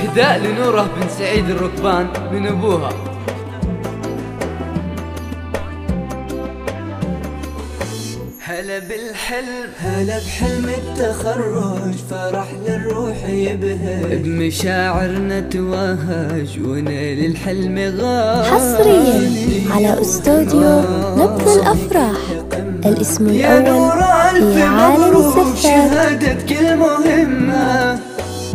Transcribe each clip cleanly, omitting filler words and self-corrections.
إهداء لنوره بن سعيد الركبان من أبوها. هلا بالحلم، هلا بحلم التخرج، فرح للروح يبهج، بمشاعرنا توهج ونيل الحلم غاج. حصريا على استوديو نبض الأفراح، الاسم الأول في عالم الزفات. شهادة كل مهمة،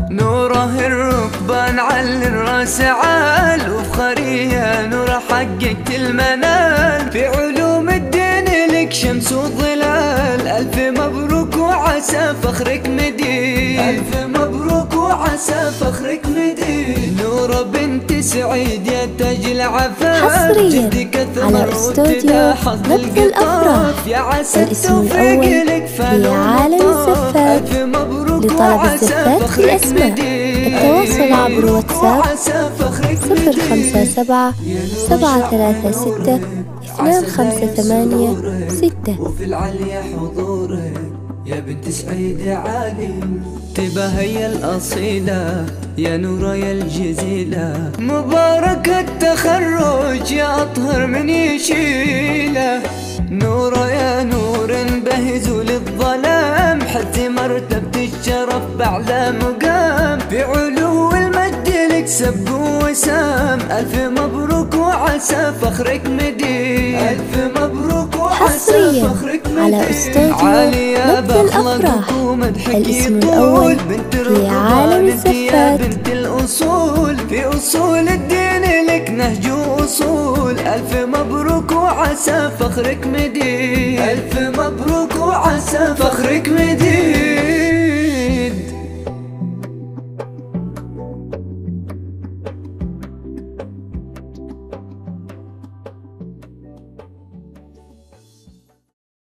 نوره الركبان على الراس عال، وفخرية نوره حققت المنال، في علوم الدين لك شمس وظلال. ألف مبروك وعسى فخرك مدين، ألف مبروك وعسى فخرك مدين. نورة بنت سعيد يا تاج العفاف، حصريا على استوديو نبض الأفراح، يا عسى الاسم الأول في عالم الزفات. لطلب الزفات في الأسماء التواصل عبر واتساب 057 736 258 6. وفي العليا حضورك يا بنت سعيد عالي، تبهي الأصيلة يا نورة يا الجزيلة، مبارك التخرج يا أطهر من يشيله. نورة يا نور بهزوا للظلام، حتى مرتبة الشرف بأعلى مقام، في علو المجد لك سب وسام. ألف مبروك وعسى فخرك مدين، ألف مبروك وعسى حصريا فخرك مدين. على استوديو نبض الأفراح، الاسم الأول في عالم الزفات. بنت الأصول، في أصول الدين لك نهج وأصول. ألف مبروك وعسى فخرك مدين، ألف مبروك وعسى فخرك مدين.